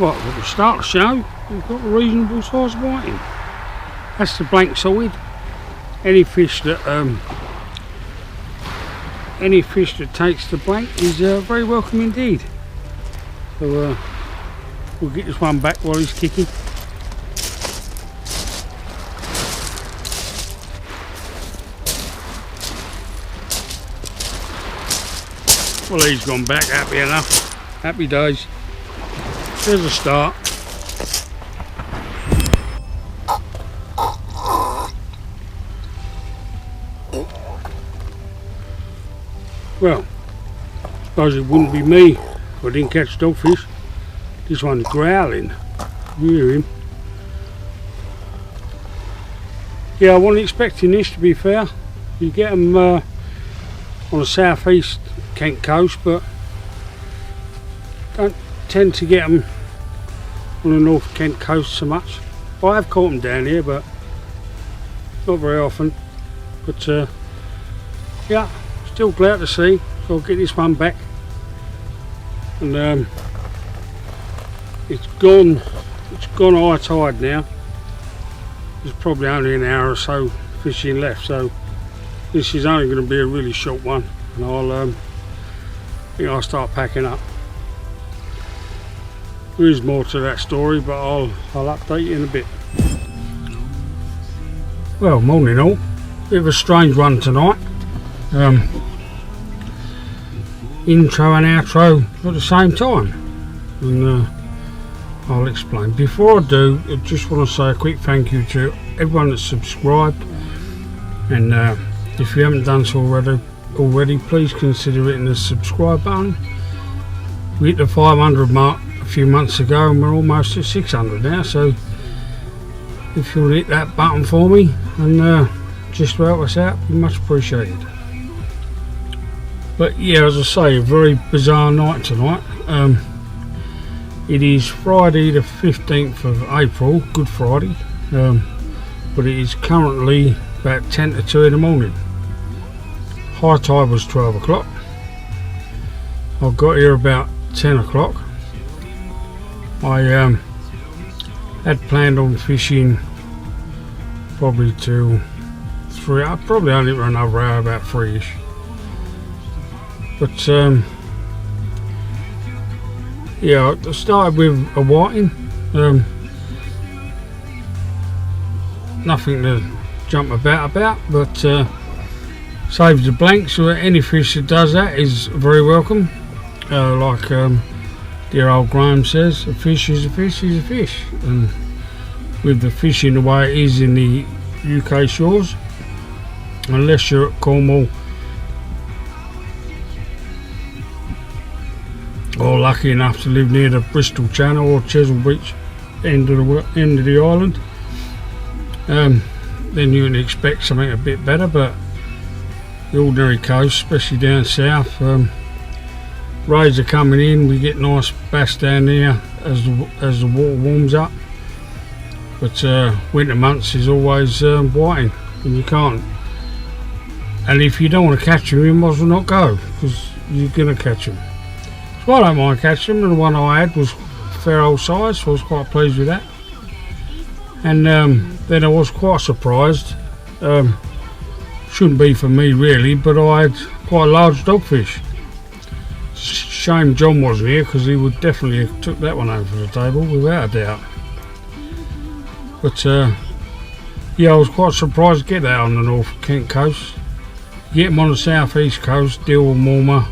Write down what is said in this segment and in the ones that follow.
Right, we'll start the show. We've got a reasonable size whiting. That's the blank solid. Any fish that takes the blank is very welcome indeed. So we'll get this one back while he's kicking. Well, he's gone back, happy enough. Happy days. There's a start. Well, I suppose it wouldn't be me if I didn't catch dogfish. This one's growling. You hear him? Yeah, I wasn't expecting this, to be fair. You get them on the southeast Kent coast, but don't tend to get them on the North Kent coast so much. I have caught them down here, but not very often. But yeah, still glad to see. So I'll get this one back, and it's gone high tide now. There's probably only an hour or so fishing left, so this is only going to be a really short one, and I'll start packing up. There is more to that story, but I'll update you in a bit. Well, morning all. Bit of a strange one tonight. Intro and outro at the same time, and I'll explain. Before I do, I just want to say a quick thank you to everyone that's subscribed, and if you haven't done so already, please consider hitting the subscribe button. We hit the 500 mark a few months ago, and we're almost at 600 now, so if you'll hit that button for me and just to help us out, be much appreciated. But yeah, as I say, a very bizarre night tonight. It is Friday the 15th of April, Good Friday, but it is currently about 10 to 2 in the morning. High tide was 12 o'clock. I got here about 10 o'clock. I had planned on fishing probably till 3. I'd probably only for another hour, about 3ish. But yeah, I started with a whiting. Nothing to jump about, but saves the blanks. So any fish that does that is very welcome. Like dear old Graham says, a fish is a fish is a fish. And with the fishing the way it is in the UK shores, unless you're at Cornwall or lucky enough to live near the Bristol Channel or Chesil Beach end of the island, then you can expect something a bit better. But the ordinary coast, especially down south, rays are coming in. We get nice bass down there as the water warms up. But winter months is always whiting, and you can't. And if you don't want to catch them, you might as well not go, because you're gonna catch them. So I don't mind catching them, and the one I had was fair old size, so I was quite pleased with that. And then I was quite surprised. Shouldn't be for me really, but I had quite a large dogfish. Shame John wasn't here, because he would definitely have took that one over the table without a doubt. But yeah, I was quite surprised to get that on the North Kent coast. Get them on the south east coast, deal and warmer.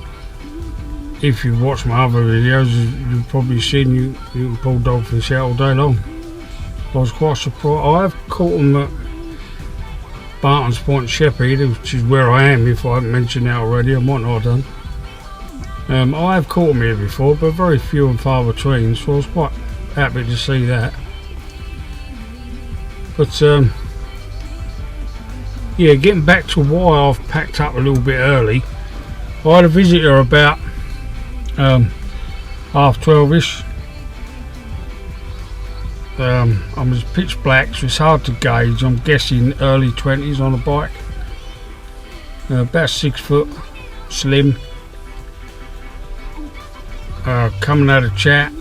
If you've watched my other videos, you've probably seen you can pull dogfish out all day long. I was quite surprised. I have caught them at Barton's Point, Sheffield, which is where I am. If I haven't mentioned that already, I might not have done. I have caught them here before, but very few and far between, so I was quite happy to see that. But yeah, getting back to why I've packed up a little bit early, I had a visitor about 12:30ish. I'm as pitch black, so it's hard to gauge. I'm guessing early 20s on a bike, about 6 foot, slim, coming out of chat.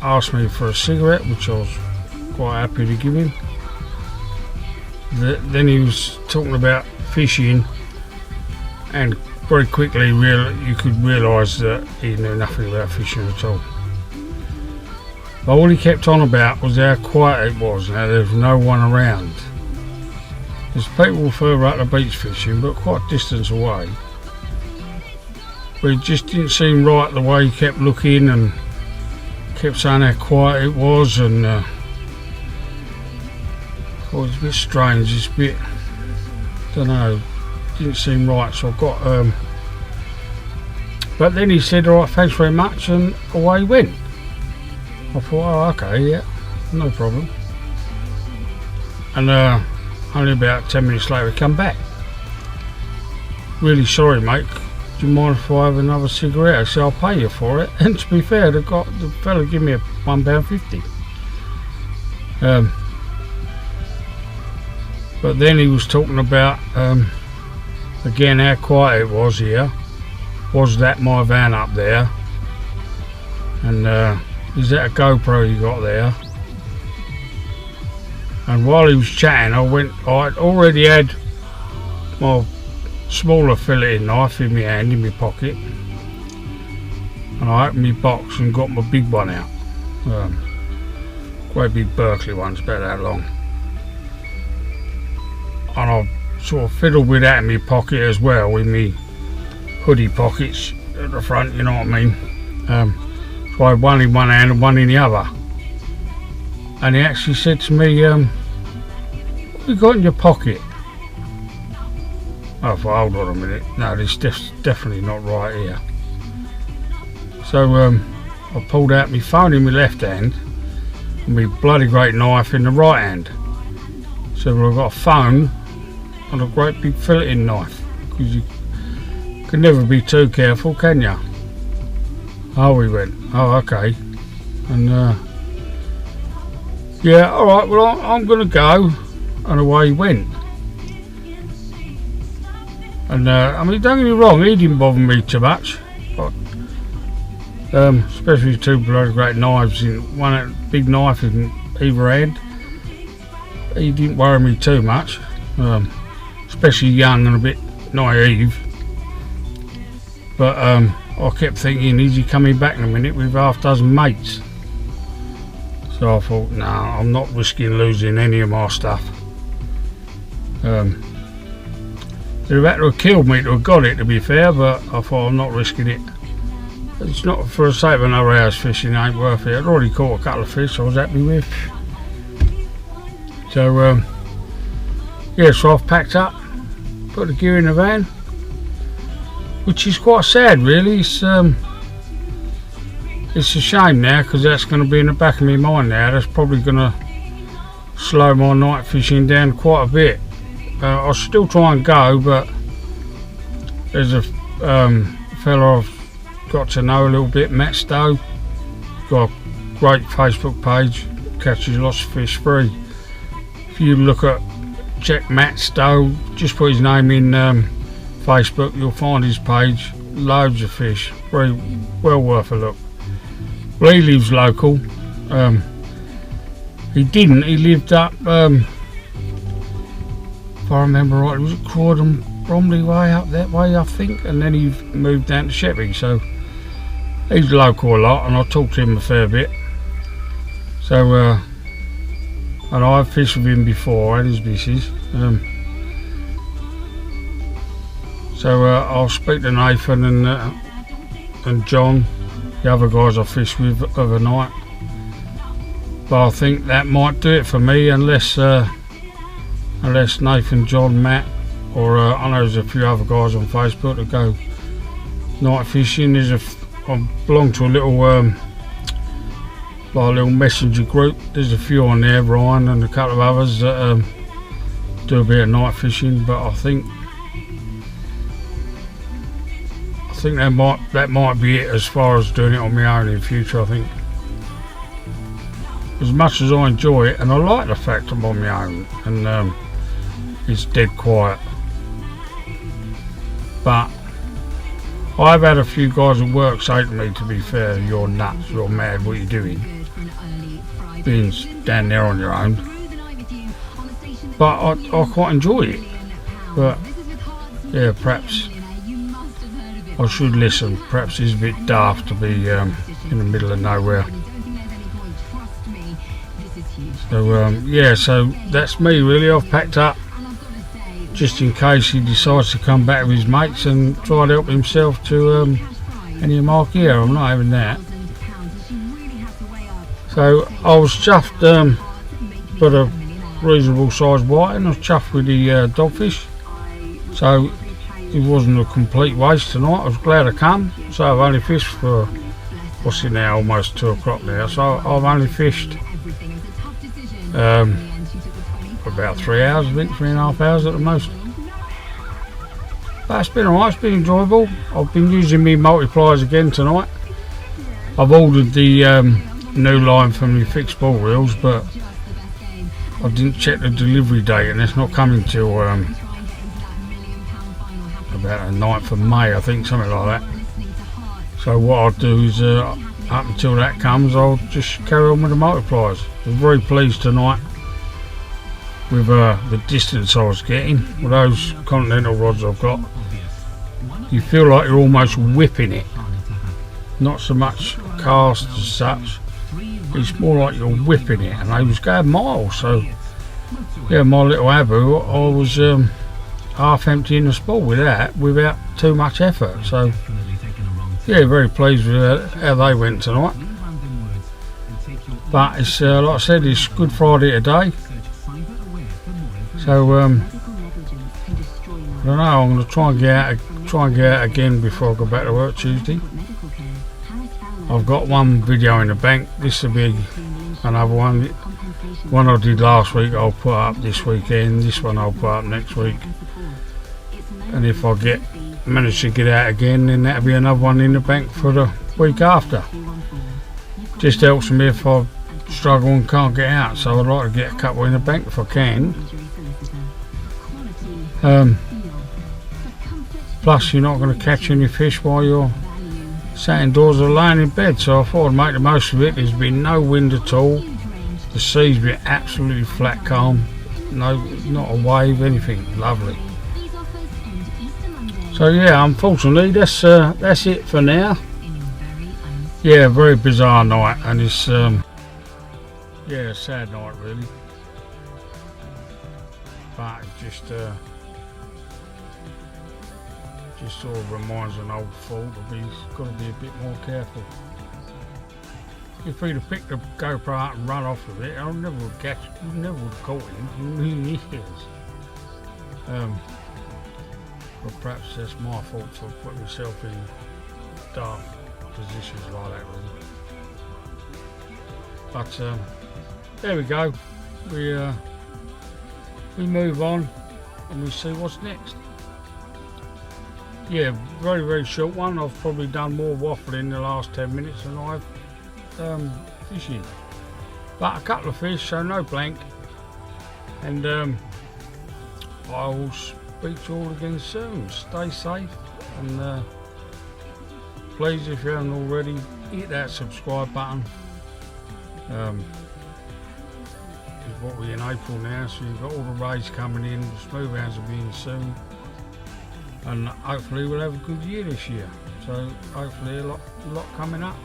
asked me for a cigarette, which I was quite happy to give him. Then he was talking about fishing, and very quickly you could realise that he knew nothing about fishing at all. But all he kept on about was how quiet it was. Now there was no one around. There's people further up the beach fishing, but quite a distance away. But it just didn't seem right the way he kept looking and kept saying how quiet it was, and it was a bit strange. It's a bit, don't know, didn't seem right. So I got, but then he said, "All right, thanks very much," and away he went. I thought, oh, okay, yeah, no problem. And only about 10 minutes later, he come back. "Really sorry, mate. Do you mind if I have another cigarette?" I said, "I'll pay you for it." And to be fair, the fella gave me a £1.50. But then he was talking about again how quiet it was here. Was that my van up there? And is that a GoPro you got there? And while he was chatting, I'd already had my smaller filleting knife in my hand, in my pocket, and I opened my box and got my big one out. Quite big Berkeley one, it's about that long. And I sort of fiddled with that in my pocket as well, with me hoodie pockets at the front, you know what I mean. So I had one in one hand and one in the other. And he actually said to me, "What have you got in your pocket?" I thought, hold on a minute, no, this is definitely not right here. So I pulled out my phone in my left hand and my bloody great knife in the right hand. So I've got a phone and a great big filleting knife, because you can never be too careful, can you? Oh, we went, oh, okay. And yeah, alright, well, I'm going to go. And away he went. And I mean, don't get me wrong, he didn't bother me too much. But, especially two bloody great knives, one big knife in either hand. He didn't worry me too much. Especially young and a bit naive. But I kept thinking, is he coming back in a minute with half a dozen mates? So I thought, no, I'm not risking losing any of my stuff. They'd have had to have killed me to have got it, to be fair, but I thought, I'm not risking it. It's not for the sake of another hour's fishing, it ain't worth it. I'd already caught a couple of fish I was happy with. So yeah, so I've packed up, put the gear in the van, which is quite sad really. It's a shame now, because that's going to be in the back of my mind now. That's probably going to slow my night fishing down quite a bit. I'll still try and go, but there's a fella I've got to know a little bit, Matt Stowe. Got a great Facebook page, catches lots of fish free. If you check Matt Stowe, just put his name in Facebook, you'll find his page. Loads of fish, very well worth a look. Well, he lives local. He lived up, if I remember right, it was at Crawdon, Bromley way, up that way I think, and then he moved down to Sheppey, so he's local a lot, and I talked to him a fair bit. So, and I've fished with him before, and his missus. So I'll speak to Nathan and John, the other guys I fished with overnight. But I think that might do it for me, unless Nathan, John, Matt, or I know there's a few other guys on Facebook that go night fishing. I belong to a little messenger group. There's a few on there, Ryan and a couple of others that do a bit of night fishing. But I think that might be it as far as doing it on my own in future. I think, as much as I enjoy it, and I like the fact I'm on my own and it's dead quiet, but I've had a few guys at work say to me, to be fair, "You're nuts, you're mad, what are you doing?" being down there on your own. But I quite enjoy it. But yeah, perhaps I should listen. Perhaps it's a bit daft to be in the middle of nowhere. So yeah, so that's me really. I've packed up just in case he decides to come back with his mates and try to help himself to any of my gear. I'm not having that. So I was chuffed, but a reasonable sized white, and I was chuffed with the dogfish. So it wasn't a complete waste tonight. I was glad I come. So I've only fished for, what's it now, almost 2 o'clock now. So I've only fished for about 3 hours, I think, 3.5 hours at the most. But it's been alright, it's been enjoyable. I've been using my multipliers again tonight. I've ordered the new line for my fixed ball reels, but I didn't check the delivery date, and it's not coming till about the 9th of May, I think, something like that. So what I'll do is, up until that comes, I'll just carry on with the multipliers. I was very pleased tonight with the distance I was getting with those Continental rods I've got. You feel like you're almost whipping it, not so much cast as such. It's more like you're whipping it, and they was going miles. So yeah, my little Abu, I was half emptying the spool with that without too much effort. So yeah, very pleased with how they went tonight. But it's like I said, it's Good Friday today. So I don't know. I'm going to try and get out again before I go back to work Tuesday. I've got one video in the bank. This will be another one. One I did last week I'll put up this weekend. This one I'll put up next week. And if I manage to get out again, then that'll be another one in the bank for the week after. Just helps me if I struggle and can't get out. So I'd like to get a couple in the bank if I can. Plus you're not going to catch any fish while you're sat indoors or laying in bed, so I thought I'd make the most of it. There's been no wind at all. The sea's been absolutely flat calm. No, not a wave, anything. Lovely. So yeah, unfortunately that's it for now. Yeah, very bizarre night, and it's yeah, a sad night really. But it just sort of reminds an old fool to be got to be a bit more careful. If we'd have picked the GoPro out and run off with it, I never would have caught him in a million years. But perhaps that's my fault for putting myself in dark positions like that really. But there we go. We move on and we see what's next. Yeah, very, very short one. I've probably done more waffling in the last 10 minutes than I've fishing. But a couple of fish, so no blank. And I will speak to you all again soon. Stay safe, and please, if you haven't already, hit that subscribe button. What we're in April now, so you've got all the rays coming in, the smooth hounds will be in soon. And hopefully we'll have a good year this year. So hopefully a lot coming up.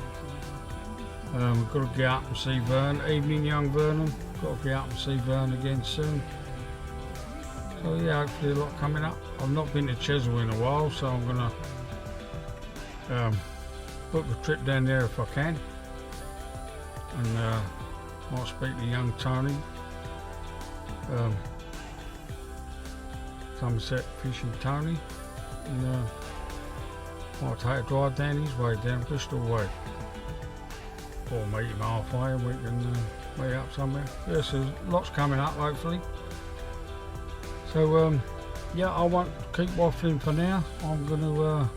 We've got to get up and see Vern. Evening, young Vernon. Got to get up and see Vern again soon. So yeah, hopefully a lot coming up. I've not been to Chesil in a while, so I'm gonna book a trip down there if I can. And might speak to young Tony. Somerset Fishing Tony. And might take a drive down his way, down Bristol way. Or meet him halfway and we can meet up somewhere. Yes, there's lots coming up hopefully. So yeah, I won't keep waffling for now. I'm going to,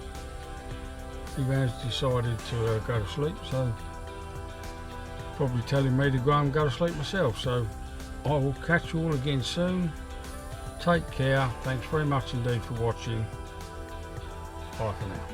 he has decided to go to sleep, so probably telling me to go home and go to sleep myself. So I will catch you all again soon. Take care. Thanks very much indeed for watching. Bye for now.